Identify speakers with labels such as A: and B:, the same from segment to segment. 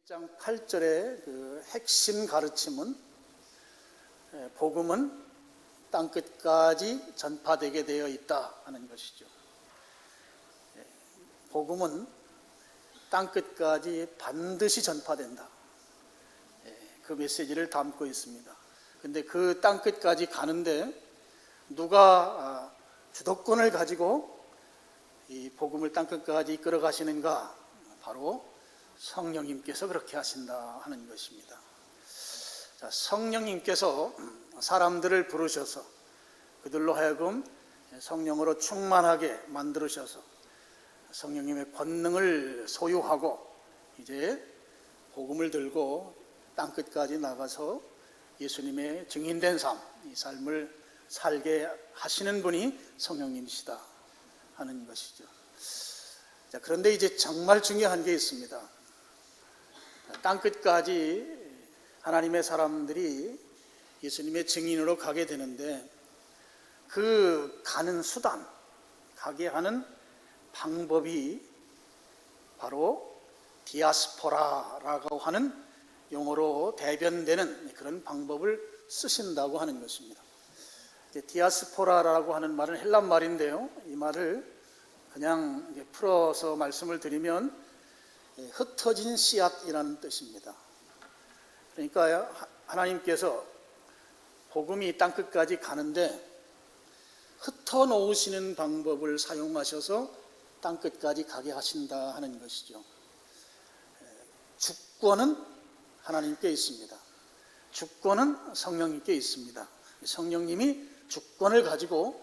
A: 1장 8절의 그 핵심 가르침은 복음은 땅끝까지 전파되게 되어 있다 하는 것이죠. 복음은 땅끝까지 반드시 전파된다. 그 메시지를 담고 있습니다. 근데 그 땅끝까지 가는데 누가 주도권을 가지고 이 복음을 땅끝까지 이끌어 가시는가? 바로 성령님께서 그렇게 하신다 하는 것입니다. 자, 성령님께서 사람들을 부르셔서 그들로 하여금 성령으로 충만하게 만들으셔서 성령님의 권능을 소유하고 이제 복음을 들고 땅끝까지 나가서 예수님의 증인된 삶, 이 삶을 살게 하시는 분이 성령님이시다 하는 것이죠. 자, 그런데 이제 정말 중요한 게 있습니다. 땅끝까지 하나님의 사람들이 예수님의 증인으로 가게 되는데 그 가는 수단, 가게 하는 방법이 바로 디아스포라라고 하는 용어로 대변되는 그런 방법을 쓰신다고 하는 것입니다. 디아스포라라고 하는 말은 헬라 말인데요. 이 말을 그냥 풀어서 말씀을 드리면 흩어진 씨앗이라는 뜻입니다. 그러니까 하나님께서 복음이 땅끝까지 가는데 흩어놓으시는 방법을 사용하셔서 땅끝까지 가게 하신다 하는 것이죠. 주권은 하나님께 있습니다. 주권은 성령님께 있습니다. 성령님이 주권을 가지고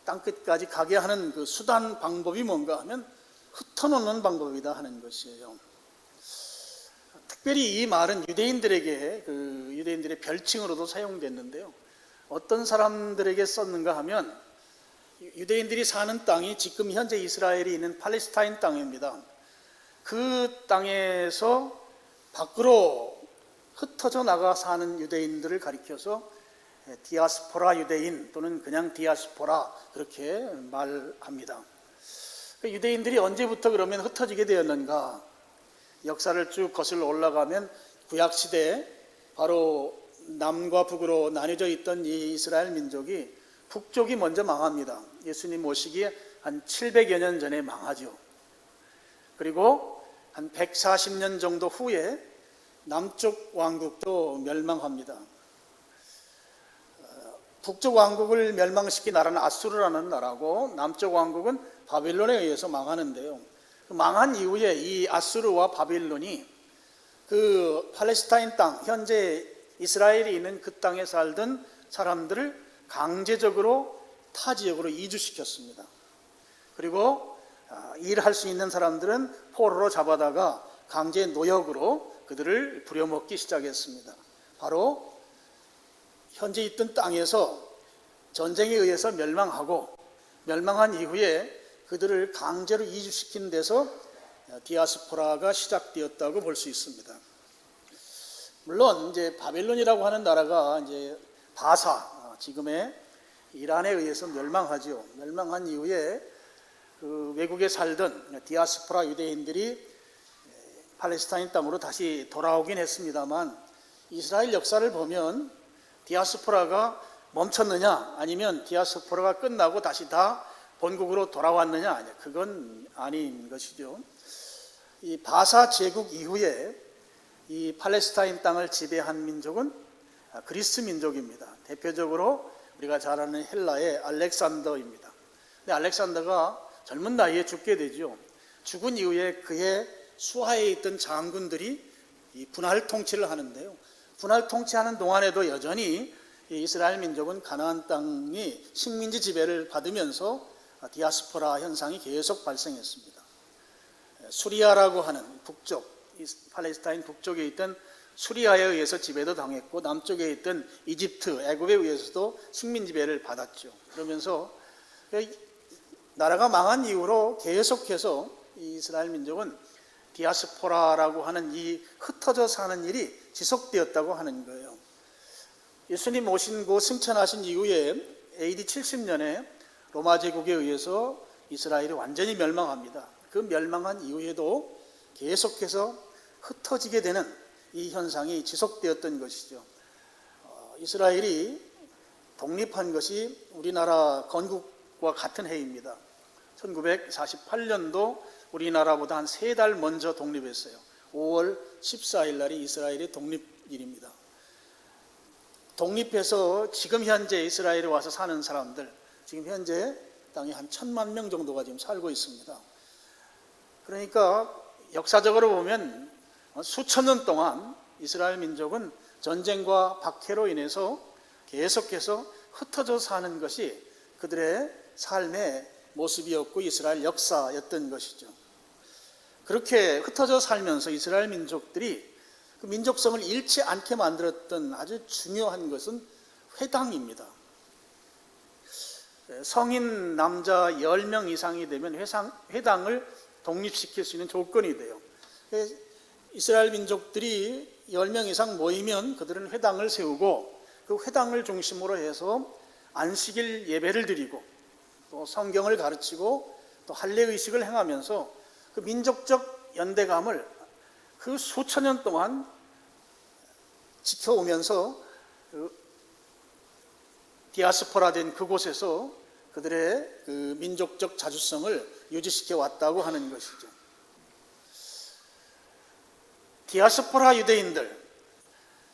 A: 땅끝까지 가게 하는 그 수단 방법이 뭔가 하면 흩어놓는 방법이다 하는 것이에요. 특별히 이 말은 유대인들에게 유대인들의 별칭으로도 사용됐는데요. 어떤 사람들에게 썼는가 하면 유대인들이 사는 땅이 지금 현재 이스라엘이 있는 팔레스타인 땅입니다. 그 땅에서 밖으로 흩어져 나가 사는 유대인들을 가리켜서 디아스포라 유대인 또는 그냥 디아스포라 그렇게 말합니다. 유대인들이 언제부터 그러면 흩어지게 되었는가? 역사를 쭉 거슬러 올라가면 구약시대에 바로 남과 북으로 나뉘어져 있던 이 이스라엘 민족이 북쪽이 먼저 망합니다. 예수님 오시기에 한 700여 년 전에 망하죠. 그리고 한 140년 정도 후에 남쪽 왕국도 멸망합니다. 북쪽 왕국을 멸망시킨 나라는 아수르라는 나라고 남쪽 왕국은 바빌론에 의해서 망하는데요. 망한 이후에 이 아수르와 바빌론이 그 팔레스타인 땅, 현재 이스라엘이 있는 그 땅에 살던 사람들을 강제적으로 타 지역으로 이주시켰습니다. 그리고 일할 수 있는 사람들은 포로로 잡아다가 강제 노역으로 그들을 부려먹기 시작했습니다. 바로 현재 있던 땅에서 전쟁에 의해서 멸망하고 멸망한 이후에 그들을 강제로 이주시킨 데서 디아스포라가 시작되었다고 볼 수 있습니다. 물론 이제 바벨론이라고 하는 나라가 이제 바사, 지금의 이란에 의해서 멸망하죠. 멸망한 이후에 그 외국에 살던 디아스포라 유대인들이 팔레스타인 땅으로 다시 돌아오긴 했습니다만 이스라엘 역사를 보면 디아스포라가 멈췄느냐 아니면 디아스포라가 끝나고 다시 다 본국으로 돌아왔느냐 아니냐, 그건 아닌 것이죠. 이 바사 제국 이후에 이 팔레스타인 땅을 지배한 민족은 그리스 민족입니다. 대표적으로 우리가 잘 아는 헬라의 알렉산더입니다. 근데 알렉산더가 젊은 나이에 죽게 되죠. 죽은 이후에 그의 수하에 있던 장군들이 이 분할 통치를 하는데요. 분할 통치하는 동안에도 여전히 이스라엘 민족은 가나안 땅이 식민지 지배를 받으면서 디아스포라 현상이 계속 발생했습니다. 수리아라고 하는 북쪽, 팔레스타인 북쪽에 있던 수리아에 의해서 지배도 당했고 남쪽에 있던 이집트, 애굽에 의해서도 식민 지배를 받았죠. 그러면서 나라가 망한 이후로 계속해서 이스라엘 민족은 디아스포라라고 하는 이 흩어져 사는 일이 지속되었다고 하는 거예요. 예수님 오신 승천하신 이후에 AD 70년에 로마 제국에 의해서 이스라엘이 완전히 멸망합니다. 그 멸망한 이후에도 계속해서 흩어지게 되는 이 현상이 지속되었던 것이죠. 이스라엘이 독립한 것이 우리나라 건국과 같은 해입니다. 1948년도 우리나라보다 한 3달 먼저 독립했어요. 5월 14일 날이 이스라엘의 독립일입니다. 독립해서 지금 현재 이스라엘에 와서 사는 사람들, 지금 현재 땅에 한 1,000만 명 정도가 지금 살고 있습니다. 그러니까 역사적으로 보면 수천 년 동안 이스라엘 민족은 전쟁과 박해로 인해서 계속해서 흩어져 사는 것이 그들의 삶의 모습이었고 이스라엘 역사였던 것이죠. 그렇게 흩어져 살면서 이스라엘 민족들이 그 민족성을 잃지 않게 만들었던 아주 중요한 것은 회당입니다. 성인 남자 10명 이상이 되면 회당을 독립시킬 수 있는 조건이 돼요. 이스라엘 민족들이 10명 이상 모이면 그들은 회당을 세우고 그 회당을 중심으로 해서 안식일 예배를 드리고 또 성경을 가르치고 또 할례의식을 행하면서 그 민족적 연대감을 그 수천 년 동안 지켜오면서 디아스포라된 그곳에서 그들의 그 민족적 자주성을 유지시켜 왔다고 하는 것이죠. 디아스포라 유대인들,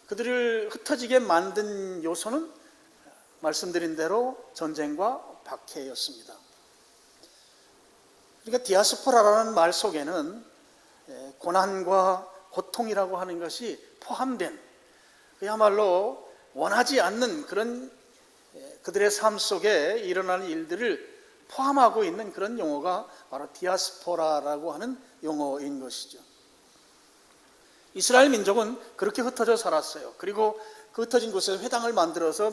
A: 그들을 흩어지게 만든 요소는 말씀드린 대로 전쟁과 박해였습니다. 그러니까 디아스포라라는 말 속에는 고난과 고통이라고 하는 것이 포함된, 그야말로 원하지 않는 그런 그들의 삶 속에 일어나는 일들을 포함하고 있는 그런 용어가 바로 디아스포라라고 하는 용어인 것이죠. 이스라엘 민족은 그렇게 흩어져 살았어요. 그리고 그 흩어진 곳에 회당을 만들어서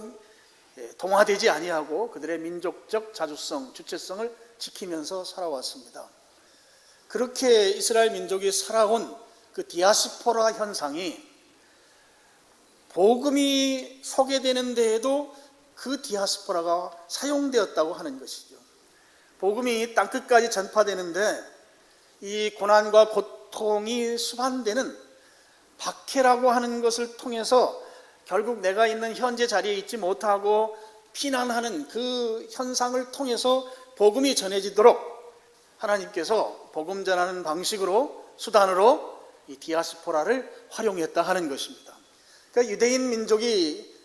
A: 동화되지 아니하고 그들의 민족적 자주성, 주체성을 지키면서 살아왔습니다. 그렇게 이스라엘 민족이 살아온 그 디아스포라 현상이 복음이 소개되는 데에도 그 디아스포라가 사용되었다고 하는 것이죠. 복음이 땅끝까지 전파되는데 이 고난과 고통이 수반되는 박해라고 하는 것을 통해서 결국 내가 있는 현재 자리에 있지 못하고 피난하는 그 현상을 통해서 복음이 전해지도록 하나님께서 복음 전하는 방식으로, 수단으로 이 디아스포라를 활용했다 하는 것입니다. 그러니까 유대인 민족이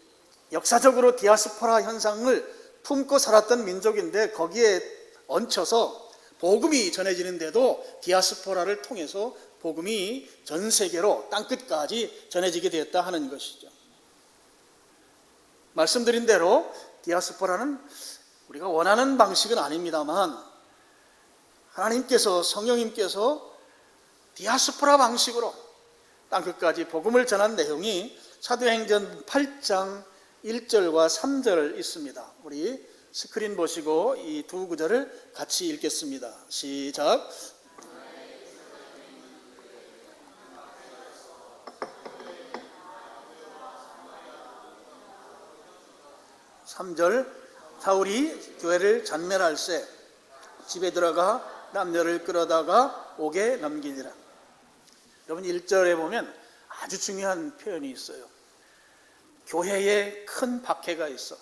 A: 역사적으로 디아스포라 현상을 품고 살았던 민족인데 거기에 얹혀서 복음이 전해지는데도 디아스포라를 통해서 복음이 전 세계로 땅끝까지 전해지게 되었다 하는 것이죠. 말씀드린 대로 디아스포라는 우리가 원하는 방식은 아닙니다만 하나님께서, 성령님께서 디아스포라 방식으로 땅끝까지 복음을 전한 내용이 사도행전 8장 1절과 3절 있습니다. 우리 스크린 보시고 이 두 구절을 같이 읽겠습니다. 시작. 3절. 사울이 교회를 잔멸할세 집에 들어가 남녀를 끌어다가 옥에 넘기니라. 여러분 1절에 보면 아주 중요한 표현이 있어요. 교회에 큰 박해가 있어.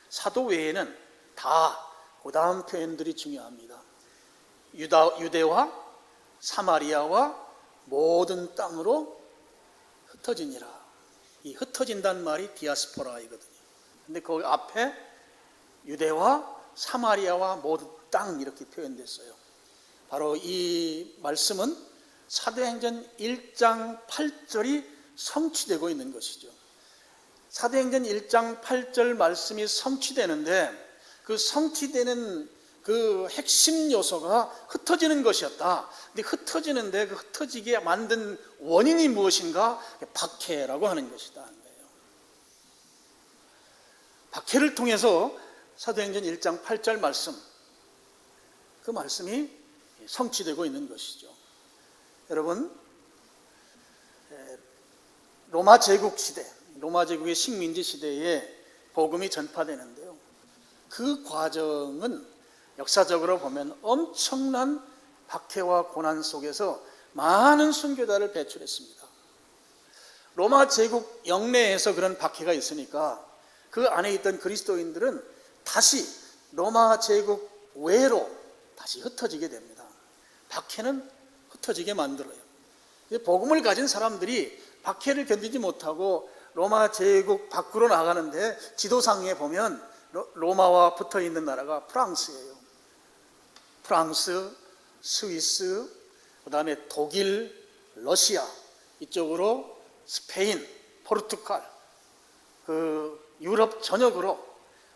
A: 사도 외에는 다 그 다음 표현들이 중요합니다. 유대와 사마리아와 모든 땅으로 흩어지니라. 이 흩어진다는 말이 디아스포라이거든요. 근데 그 앞에 유대와 사마리아와 모든 땅 이렇게 표현됐어요. 바로 이 말씀은 사도행전 1장 8절이 성취되고 있는 것이죠. 사도행전 1장 8절 말씀이 성취되는데 그 성취되는 그 핵심 요소가 흩어지는 것이었다. 근데 흩어지는데 그 흩어지게 만든 원인이 무엇인가? 박해라고 하는 것이다. 박해를 통해서 사도행전 1장 8절 말씀, 그 말씀이 성취되고 있는 것이죠. 여러분, 로마 제국 시대, 로마 제국의 식민지 시대에 복음이 전파되는데요. 그 과정은 역사적으로 보면 엄청난 박해와 고난 속에서 많은 순교자를 배출했습니다. 로마 제국 영내에서 그런 박해가 있으니까 그 안에 있던 그리스도인들은 다시 로마 제국 외로 다시 흩어지게 됩니다. 박해는 흩어지게 만들어요. 복음을 가진 사람들이 박해를 견디지 못하고 로마 제국 밖으로 나가는데 지도상에 보면 로마와 붙어 있는 나라가 프랑스예요. 프랑스, 스위스, 그 다음에 독일, 러시아, 이쪽으로 스페인, 포르투갈, 그 유럽 전역으로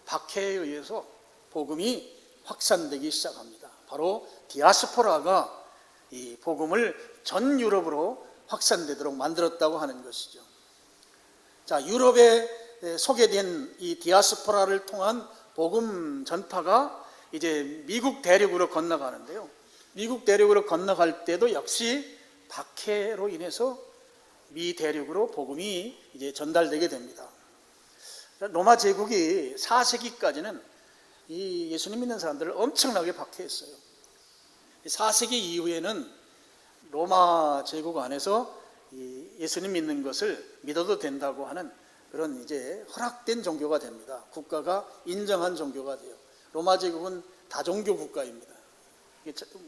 A: 박해에 의해서 복음이 확산되기 시작합니다. 바로 디아스포라가 이 복음을 전 유럽으로 확산되도록 만들었다고 하는 것이죠. 자, 유럽에 소개된 이 디아스포라를 통한 복음 전파가 이제 미국 대륙으로 건너가는데요. 미국 대륙으로 건너갈 때도 역시 박해로 인해서 미 대륙으로 복음이 이제 전달되게 됩니다. 로마 제국이 4세기까지는 이 예수님 믿는 사람들을 엄청나게 박해했어요. 4세기 이후에는 로마 제국 안에서 이 예수님 믿는 것을 믿어도 된다고 하는 그런 이제 허락된 종교가 됩니다. 국가가 인정한 종교가 돼요. 로마 제국은 다종교 국가입니다.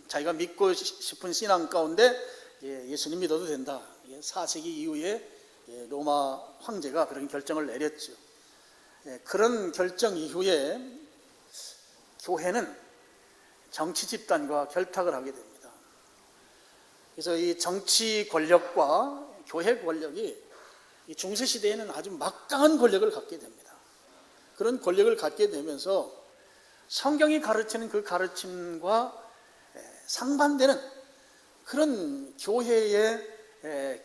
A: 자기가 믿고 싶은 신앙 가운데 예수님 믿어도 된다. 4세기 이후에 로마 황제가 그런 결정을 내렸죠. 그런 결정 이후에 교회는 정치 집단과 결탁을 하게 됩니다. 그래서 이 정치 권력과 교회 권력이 이 중세 시대에는 아주 막강한 권력을 갖게 됩니다. 그런 권력을 갖게 되면서 성경이 가르치는 그 가르침과 상반되는 그런 교회의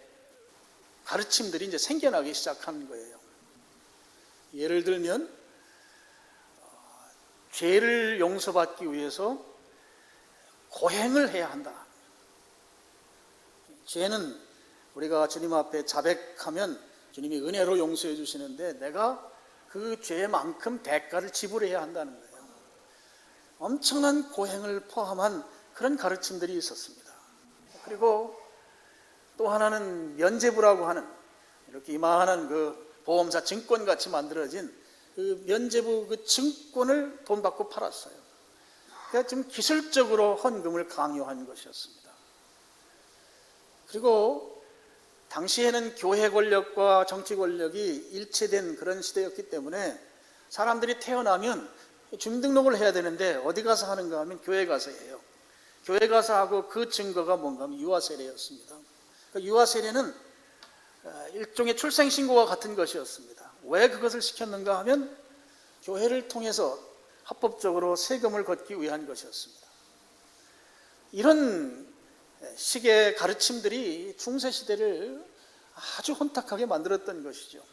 A: 가르침들이 이제 생겨나기 시작한 거예요. 예를 들면 죄를 용서받기 위해서 고행을 해야 한다. 죄는 우리가 주님 앞에 자백하면 주님이 은혜로 용서해 주시는데 내가 그 죄만큼 대가를 지불해야 한다는 거예요. 엄청난 고행을 포함한 그런 가르침들이 있었습니다. 그리고 또 하나는 면죄부라고 하는 이렇게 이만한 그 보험사 증권같이 만들어진 그 면죄부 그 증권을 돈 받고 팔았어요. 그러니까 좀 기술적으로 헌금을 강요한 것이었습니다. 그리고 당시에는 교회 권력과 정치 권력이 일체된 그런 시대였기 때문에 사람들이 태어나면 주민등록을 해야 되는데 어디 가서 하는가 하면 교회 가서 해요. 교회 가서 하고 그 증거가 뭔가 하면 유아세례였습니다. 그러니까 유아세례는 일종의 출생신고와 같은 것이었습니다. 왜 그것을 시켰는가 하면 교회를 통해서 합법적으로 세금을 걷기 위한 것이었습니다. 이런 식의 가르침들이 중세시대를 아주 혼탁하게 만들었던 것이죠.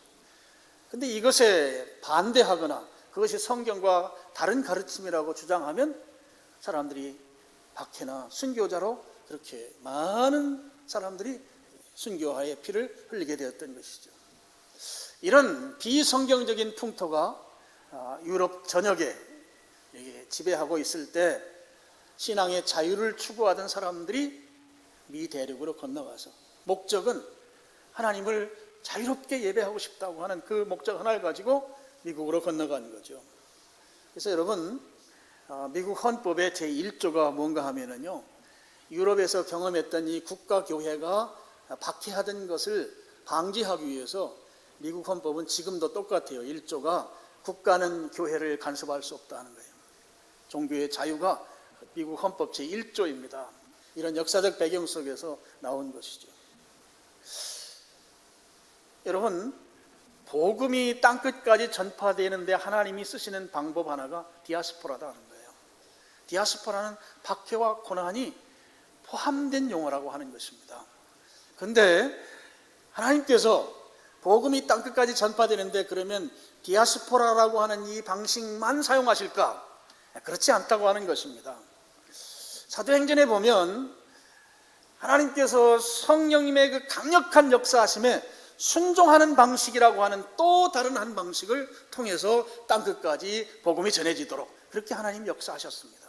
A: 그런데 이것에 반대하거나 그것이 성경과 다른 가르침이라고 주장하면 사람들이 박해나 순교자로 그렇게 많은 사람들이 순교하의 피를 흘리게 되었던 것이죠. 이런 비성경적인 풍토가 유럽 전역에 지배하고 있을 때 신앙의 자유를 추구하던 사람들이 미 대륙으로 건너가서 목적은 하나님을 자유롭게 예배하고 싶다고 하는 그 목적 하나를 가지고 미국으로 건너간 거죠. 그래서 여러분 미국 헌법의 제1조가 뭔가 하면은요, 유럽에서 경험했던 이 국가교회가 박해하던 것을 방지하기 위해서 미국 헌법은 지금도 똑같아요. 1조가 국가는 교회를 간섭할 수 없다는 거예요. 종교의 자유가 미국 헌법 제1조입니다. 이런 역사적 배경 속에서 나온 것이죠. 여러분, 복음이 땅끝까지 전파되는데 하나님이 쓰시는 방법 하나가 디아스포라다는 거예요. 디아스포라는 박해와 고난이 포함된 용어라고 하는 것입니다. 그런데 하나님께서 복음이 땅끝까지 전파되는데 그러면 디아스포라라고 하는 이 방식만 사용하실까? 그렇지 않다고 하는 것입니다. 사도행전에 보면 하나님께서 성령님의 그 강력한 역사하심에 순종하는 방식이라고 하는 또 다른 한 방식을 통해서 땅끝까지 복음이 전해지도록 그렇게 하나님 역사하셨습니다.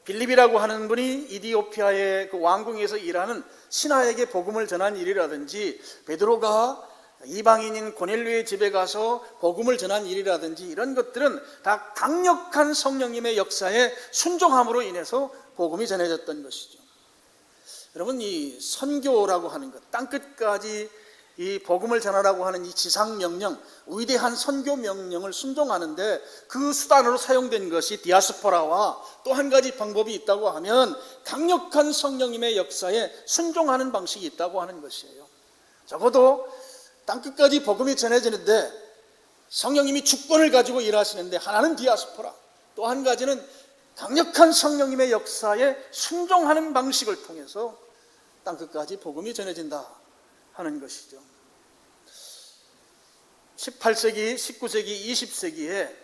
A: 빌립이라고 하는 분이 이디오피아의 그 왕궁에서 일하는 신하에게 복음을 전한 일이라든지, 베드로가 이방인인 고넬료의 집에 가서 복음을 전한 일이라든지, 이런 것들은 다 강력한 성령님의 역사에 순종함으로 인해서 복음이 전해졌던 것이죠. 여러분, 이 선교라고 하는 것, 땅끝까지 이 복음을 전하라고 하는 이 지상명령, 위대한 선교 명령을 순종하는데 그 수단으로 사용된 것이 디아스포라와 또 한 가지 방법이 있다고 하면 강력한 성령님의 역사에 순종하는 방식이 있다고 하는 것이에요. 적어도 땅끝까지 복음이 전해지는데 성령님이 주권을 가지고 일하시는데, 하나는 디아스포라, 또 한 가지는 강력한 성령님의 역사에 순종하는 방식을 통해서 땅끝까지 복음이 전해진다 하는 것이죠. 18세기, 19세기, 20세기에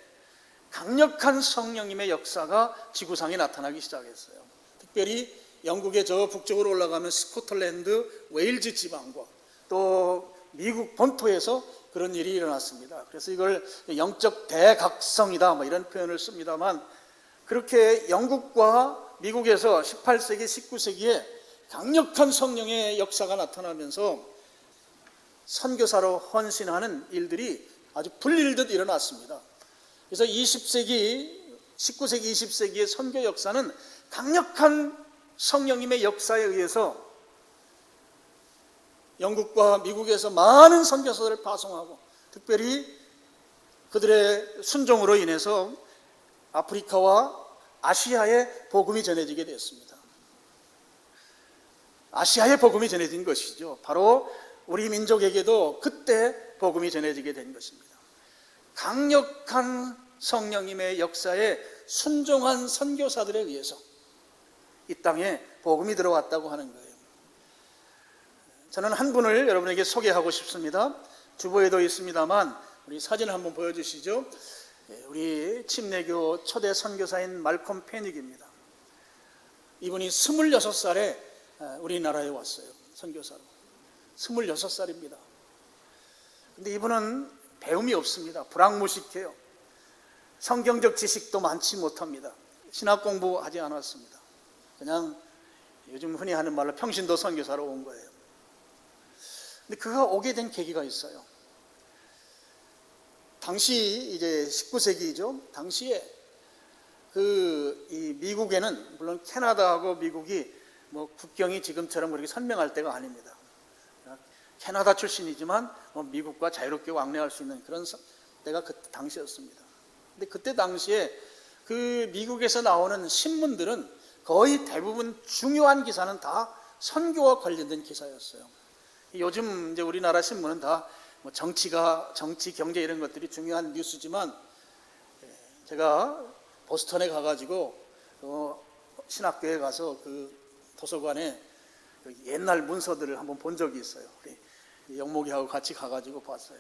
A: 강력한 성령님의 역사가 지구상에 나타나기 시작했어요. 특별히 영국의 저 북쪽으로 올라가면 스코틀랜드, 웨일즈 지방과 또 미국 본토에서 그런 일이 일어났습니다. 그래서 이걸 영적 대각성이다 뭐 이런 표현을 씁니다만, 그렇게 영국과 미국에서 18세기, 19세기에 강력한 성령의 역사가 나타나면서 선교사로 헌신하는 일들이 아주 불일듯 일어났습니다. 그래서 20세기, 19세기, 20세기의 선교 역사는 강력한 성령님의 역사에 의해서 영국과 미국에서 많은 선교사들을 파송하고, 특별히 그들의 순종으로 인해서 아프리카와 아시아에 복음이 전해지게 됐습니다. 아시아에 복음이 전해진 것이죠. 바로 우리 민족에게도 그때 복음이 전해지게 된 것입니다. 강력한 성령님의 역사에 순종한 선교사들에 의해서 이 땅에 복음이 들어왔다고 하는 거예요. 저는 한 분을 여러분에게 소개하고 싶습니다. 주보에도 있습니다만 우리 사진 한번 보여주시죠. 우리 침례교 초대 선교사인 말콤 페닉입니다. 이분이 26살에 우리나라에 왔어요. 선교사로 26살입니다. 근데 이분은 배움이 없습니다. 불황무식해요. 성경적 지식도 많지 못합니다. 신학 공부하지 않았습니다. 그냥 요즘 흔히 하는 말로 평신도 선교사로 온 거예요. 근데 그가 오게 된 계기가 있어요. 당시 이제 19세기죠. 당시에 이 미국에는, 물론 캐나다하고 미국이 뭐 국경이 지금처럼 그렇게 선명할 때가 아닙니다. 캐나다 출신이지만 미국과 자유롭게 왕래할 수 있는 그런 때가 그 당시였습니다. 근데 그때 당시에 그 미국에서 나오는 신문들은 거의 대부분 중요한 기사는 다 선교와 관련된 기사였어요. 요즘 이제 우리나라 신문은 다 뭐 정치, 경제 이런 것들이 중요한 뉴스지만, 제가 보스턴에 가가지고 신학교에 가서 그 도서관에 옛날 문서들을 한번 본 적이 있어요. 우리 영목이하고 같이 가가지고 봤어요.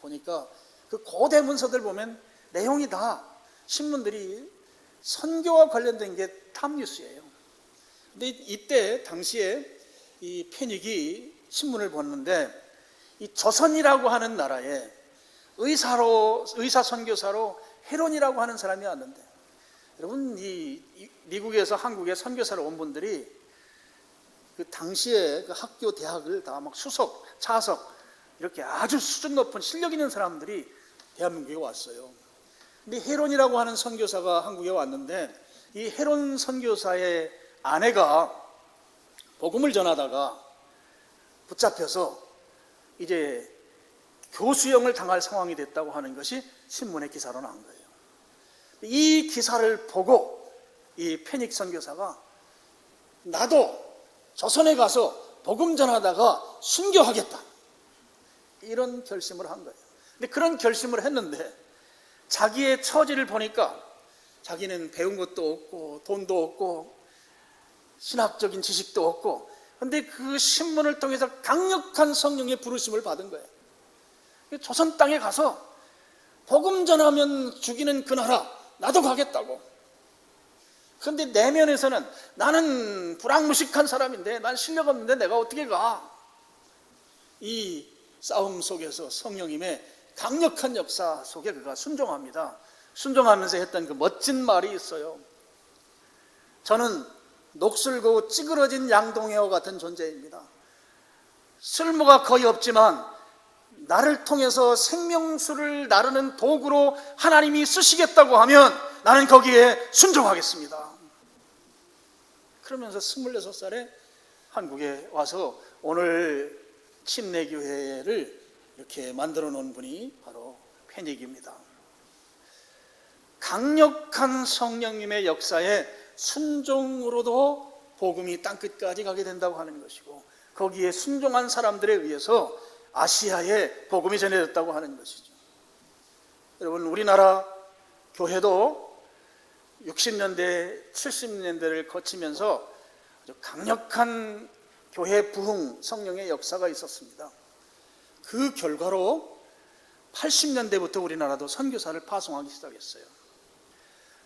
A: 보니까 그 고대 문서들 보면 내용이 다 신문들이 선교와 관련된 게 탑뉴스예요. 근데 이때 당시에 이 페닉이 신문을 봤는데, 이 조선이라고 하는 나라에 의사 선교사로 헤론이라고 하는 사람이 왔는데, 여러분 이 미국에서 한국에 선교사로 온 분들이 그 당시에 그 학교 대학을 다 막 수석, 차석 이렇게 아주 수준 높은 실력 있는 사람들이 대한민국에 왔어요. 근데 헤론이라고 하는 선교사가 한국에 왔는데, 이 헤론 선교사의 아내가 복음을 전하다가 붙잡혀서 이제 교수형을 당할 상황이 됐다고 하는 것이 신문의 기사로 나온 거예요. 이 기사를 보고 이 페닉 선교사가 나도 조선에 가서 복음 전하다가 순교하겠다, 이런 결심을 한 거예요. 근데 그런 결심을 했는데 자기의 처지를 보니까 자기는 배운 것도 없고 돈도 없고 신학적인 지식도 없고, 그런데 그 신문을 통해서 강력한 성령의 부르심을 받은 거예요. 조선 땅에 가서 복음 전하면 죽이는 그 나라 나도 가겠다고. 그런데 내면에서는 나는 불황무식한 사람인데, 난 실력 없는데 내가 어떻게 가? 이 싸움 속에서 성령님의 강력한 역사 속에 그가 순종합니다. 순종하면서 했던 그 멋진 말이 있어요. 저는 녹슬고 찌그러진 양동이와 같은 존재입니다. 쓸모가 거의 없지만 나를 통해서 생명수를 나르는 도구로 하나님이 쓰시겠다고 하면 나는 거기에 순종하겠습니다. 그러면서 26살에 한국에 와서 오늘 침례교회를 이렇게 만들어 놓은 분이 바로 페닉입니다. 강력한 성령님의 역사에 순종으로도 복음이 땅끝까지 가게 된다고 하는 것이고, 거기에 순종한 사람들에 의해서 아시아에 복음이 전해졌다고 하는 것이죠. 여러분, 우리나라 교회도 60년대, 70년대를 거치면서 아주 강력한 교회 부흥 성령의 역사가 있었습니다. 그 결과로 80년대부터 우리나라도 선교사를 파송하기 시작했어요.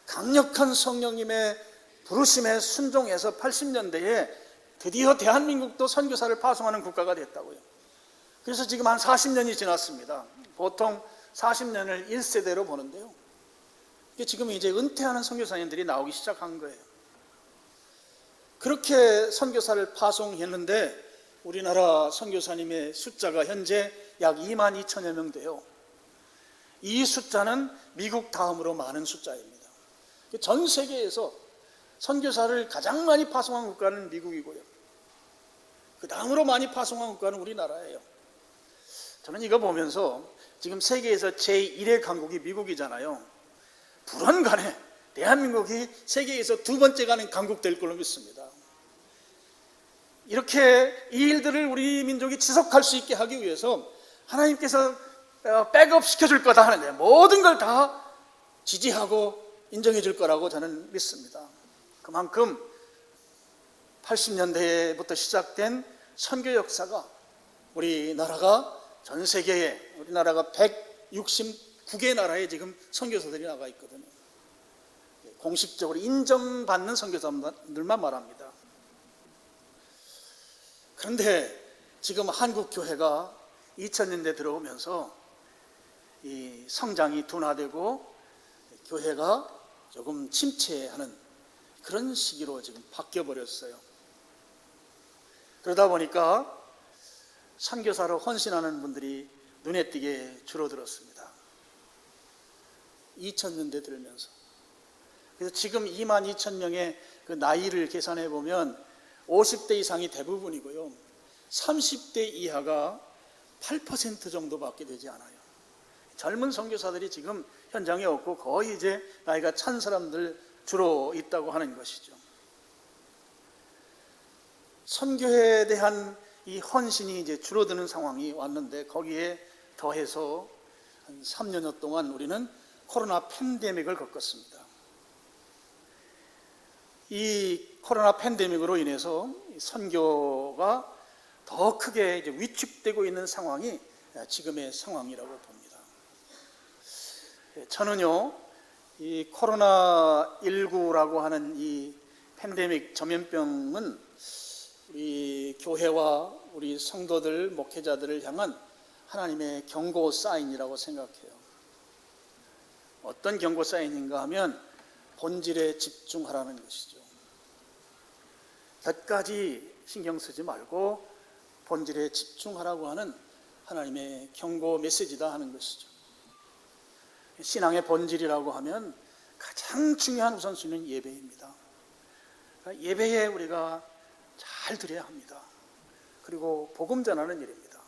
A: 강력한 성령님의 부르심에 순종해서 80년대에 드디어 대한민국도 선교사를 파송하는 국가가 됐다고요. 그래서 지금 한 40년이 지났습니다. 보통 40년을 1세대로 보는데요. 지금 이제 은퇴하는 선교사님들이 나오기 시작한 거예요. 그렇게 선교사를 파송했는데 우리나라 선교사님의 숫자가 현재 약 2만 2천여 명 돼요. 이 숫자는 미국 다음으로 많은 숫자입니다. 전 세계에서 선교사를 가장 많이 파송한 국가는 미국이고요, 그 다음으로 많이 파송한 국가는 우리나라예요. 저는 이거 보면서 지금 세계에서 제1의 강국이 미국이잖아요. 불언간에 대한민국이 세계에서 두 번째 가는 강국 될 걸로 믿습니다. 이렇게 이 일들을 우리 민족이 지속할 수 있게 하기 위해서 하나님께서 백업 시켜줄 거다 하는데 모든 걸 다 지지하고 인정해 줄 거라고 저는 믿습니다. 그만큼 80년대부터 시작된 선교 역사가 우리나라가 전 세계에, 우리나라가 169개 나라에 지금 선교사들이 나가 있거든요. 공식적으로 인정받는 선교사들만 말합니다. 그런데 지금 한국 교회가 2000년대 들어오면서 이 성장이 둔화되고 교회가 조금 침체하는 그런 시기로 지금 바뀌어 버렸어요. 그러다 보니까 선교사로 헌신하는 분들이 눈에 띄게 줄어들었습니다. 2000년대 들면서. 그래서 지금 2만 2천 명의 그 나이를 계산해 보면 50대 이상이 대부분이고요, 30대 이하가 8% 정도밖에 되지 않아요. 젊은 선교사들이 지금 현장에 없고 거의 이제 나이가 찬 사람들 주로 있다고 하는 것이죠. 선교에 대한 이 헌신이 이제 줄어드는 상황이 왔는데, 거기에 더해서 한 3년여 동안 우리는 코로나 팬데믹을 겪었습니다. 이 코로나 팬데믹으로 인해서 선교가 더 크게 이제 위축되고 있는 상황이 지금의 상황이라고 봅니다. 저는요, 이 코로나19라고 하는 이 팬데믹 전염병은 우리 교회와 우리 성도들, 목회자들을 향한 하나님의 경고 사인이라고 생각해요. 어떤 경고 사인인가 하면 본질에 집중하라는 것이죠. 곁가지 신경 쓰지 말고 본질에 집중하라고 하는 하나님의 경고 메시지다 하는 것이죠. 신앙의 본질이라고 하면 가장 중요한 우선순위는 예배입니다. 그러니까 예배에 우리가 잘 드려야 합니다. 그리고 복음 전하는 일입니다.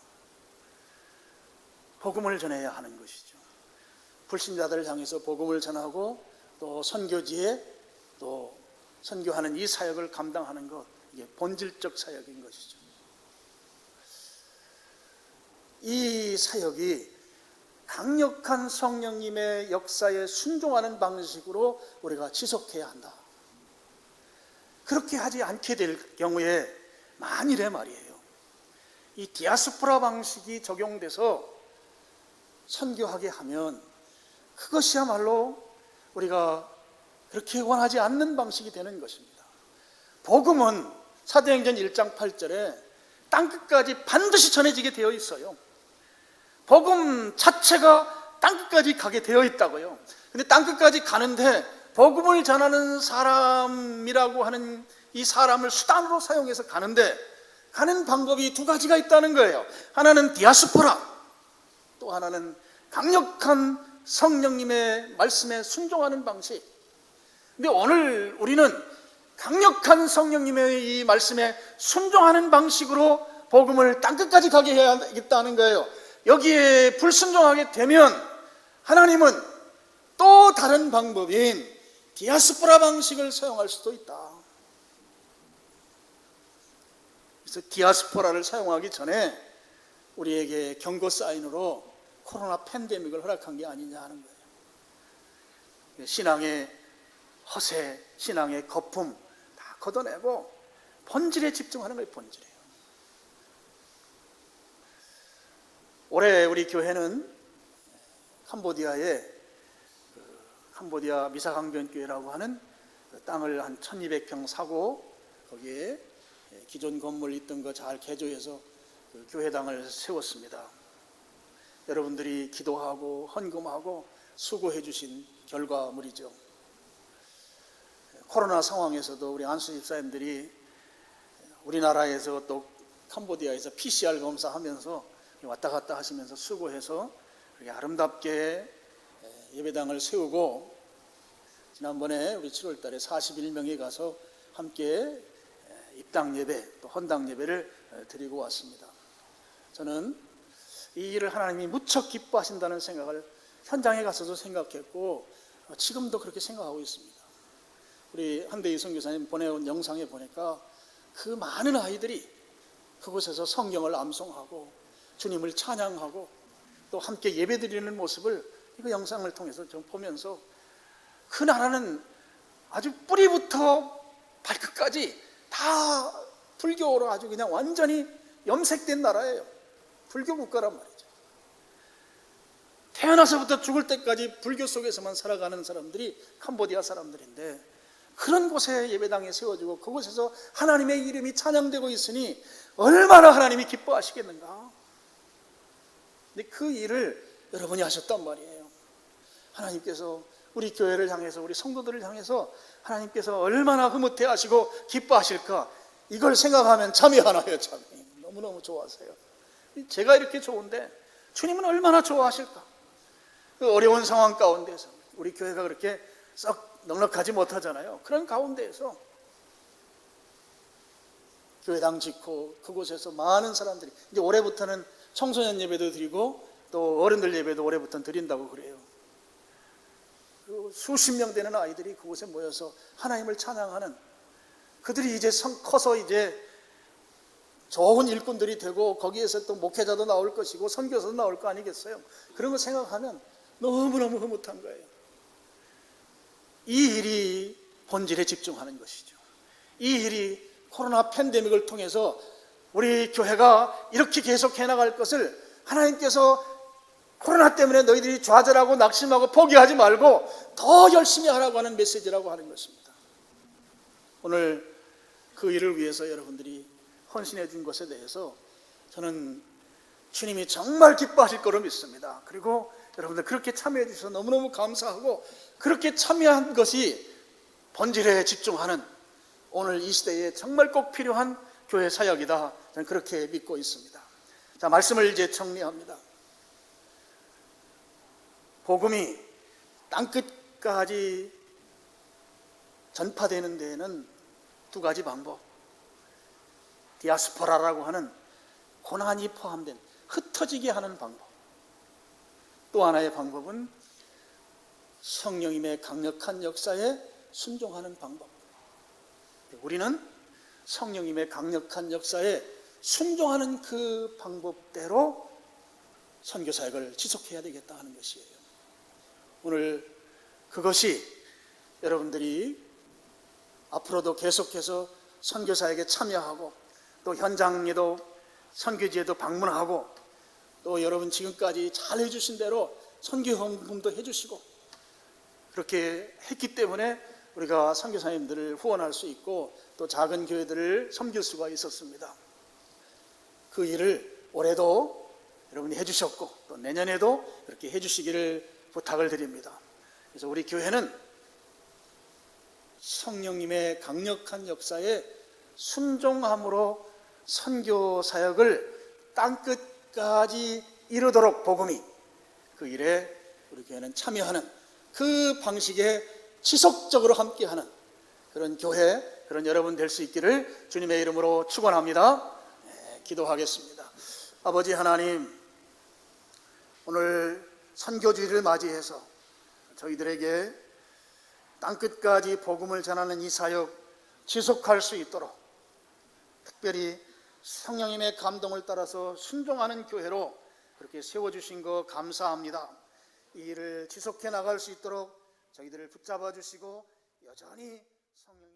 A: 복음을 전해야 하는 것이죠. 불신자들을 향해서 복음을 전하고 또 선교지에 또 선교하는 이 사역을 감당하는 것, 이게 본질적 사역인 것이죠. 이 사역이 강력한 성령님의 역사에 순종하는 방식으로 우리가 지속해야 한다. 그렇게 하지 않게 될 경우에 만일에 말이에요, 이 디아스포라 방식이 적용돼서 선교하게 하면 그것이야말로 우리가 그렇게 원하지 않는 방식이 되는 것입니다. 복음은 사도행전 1장 8절에 땅끝까지 반드시 전해지게 되어 있어요. 복음 자체가 땅끝까지 가게 되어 있다고요. 근데 땅끝까지 가는데 복음을 전하는 사람이라고 하는 이 사람을 수단으로 사용해서 가는데, 가는 방법이 두 가지가 있다는 거예요. 하나는 디아스포라, 또 하나는 강력한 성령님의 말씀에 순종하는 방식. 근데 오늘 우리는 강력한 성령님의 이 말씀에 순종하는 방식으로 복음을 땅끝까지 가게 해야겠다는 거예요. 여기에 불순종하게 되면 하나님은 또 다른 방법인 디아스포라 방식을 사용할 수도 있다. 그래서 디아스포라를 사용하기 전에 우리에게 경고 사인으로 코로나 팬데믹을 허락한 게 아니냐 하는 거예요. 신앙의 허세, 신앙의 거품 다 걷어내고 본질에 집중하는 거예요. 본질에. 올해 우리 교회는 캄보디아에 캄보디아 미사강변교회라고 하는 땅을 한 1200평 사고 거기에 기존 건물 있던 거 잘 개조해서 교회당을 세웠습니다. 여러분들이 기도하고 헌금하고 수고해 주신 결과물이죠. 코로나 상황에서도 우리 안수 집사님들이 우리나라에서 또 캄보디아에서 PCR 검사하면서 왔다 갔다 하시면서 수고해서 그렇게 아름답게 예배당을 세우고, 지난번에 우리 7월 달에 41명이 가서 함께 입당 예배 또 헌당 예배를 드리고 왔습니다. 저는 이 일을 하나님이 무척 기뻐하신다는 생각을 현장에 가서도 생각했고 지금도 그렇게 생각하고 있습니다. 우리 한대희 선교사님 보내온 영상에 보니까 그 많은 아이들이 그곳에서 성경을 암송하고 주님을 찬양하고 또 함께 예배드리는 모습을 이 영상을 통해서 좀 보면서, 그 나라는 아주 뿌리부터 발끝까지 다 불교로 아주 그냥 완전히 염색된 나라예요. 불교 국가란 말이죠. 태어나서부터 죽을 때까지 불교 속에서만 살아가는 사람들이 캄보디아 사람들인데, 그런 곳에 예배당에 세워지고 그곳에서 하나님의 이름이 찬양되고 있으니 얼마나 하나님이 기뻐하시겠는가. 근데 그 일을 여러분이 하셨단 말이에요. 하나님께서 우리 교회를 향해서, 우리 성도들을 향해서 하나님께서 얼마나 흐뭇해 하시고 기뻐하실까, 이걸 생각하면 잠이 안 와요. 잠이 너무너무 좋아하세요. 제가 이렇게 좋은데 주님은 얼마나 좋아하실까. 그 어려운 상황 가운데서 우리 교회가 그렇게 썩 넉넉하지 못하잖아요. 그런 가운데에서 교회당 짓고 그곳에서 많은 사람들이, 이제 올해부터는 청소년 예배도 드리고 또 어른들 예배도 올해부터는 드린다고 그래요. 수십 명 되는 아이들이 그곳에 모여서 하나님을 찬양하는, 그들이 이제 커서 이제 좋은 일꾼들이 되고 거기에서 또 목회자도 나올 것이고 선교사도 나올 거 아니겠어요. 그런 거 생각하면 너무너무 흐뭇한 거예요. 이 일이 본질에 집중하는 것이죠. 이 일이 코로나 팬데믹을 통해서 우리 교회가 이렇게 계속 해나갈 것을 하나님께서 코로나 때문에 너희들이 좌절하고 낙심하고 포기하지 말고 더 열심히 하라고 하는 메시지라고 하는 것입니다. 오늘 그 일을 위해서 여러분들이 헌신해 준 것에 대해서 저는 주님이 정말 기뻐하실 거로 믿습니다. 그리고 여러분들 그렇게 참여해 주셔서 너무너무 감사하고, 그렇게 참여한 것이 본질에 집중하는 오늘 이 시대에 정말 꼭 필요한 교회 사역이다, 저는 그렇게 믿고 있습니다. 자, 말씀을 이제 정리합니다. 복음이 땅끝까지 전파되는 데에는 두 가지 방법, 디아스포라라고 하는 고난이 포함된 흩어지게 하는 방법, 또 하나의 방법은 성령님의 강력한 역사에 순종하는 방법. 우리는 성령님의 강력한 역사에 순종하는 그 방법대로 선교사역을 지속해야 되겠다 하는 것이에요. 오늘 그것이 여러분들이 앞으로도 계속해서 선교사역에 참여하고 또 현장에도 선교지에도 방문하고 또 여러분 지금까지 잘 해주신 대로 선교 헌금도 해주시고 그렇게 했기 때문에 우리가 선교사님들을 후원할 수 있고 또 작은 교회들을 섬길 수가 있었습니다. 그 일을 올해도 여러분이 해주셨고 또 내년에도 그렇게 해주시기를 부탁을 드립니다. 그래서 우리 교회는 성령님의 강력한 역사에 순종함으로 선교 사역을 땅끝까지 이루도록 복음이 그 일에 우리 교회는 참여하는 그 방식에 지속적으로 함께하는 그런 교회, 그런 여러분 될 수 있기를 주님의 이름으로 축원합니다. 기도하겠습니다. 아버지 하나님, 오늘 선교주의를 맞이해서 저희들에게 땅끝까지 복음을 전하는 이 사역 지속할 수 있도록 특별히 성령님의 감동을 따라서 순종하는 교회로 그렇게 세워주신 거 감사합니다. 이 일을 지속해 나갈 수 있도록 저희들을 붙잡아 주시고 여전히 성령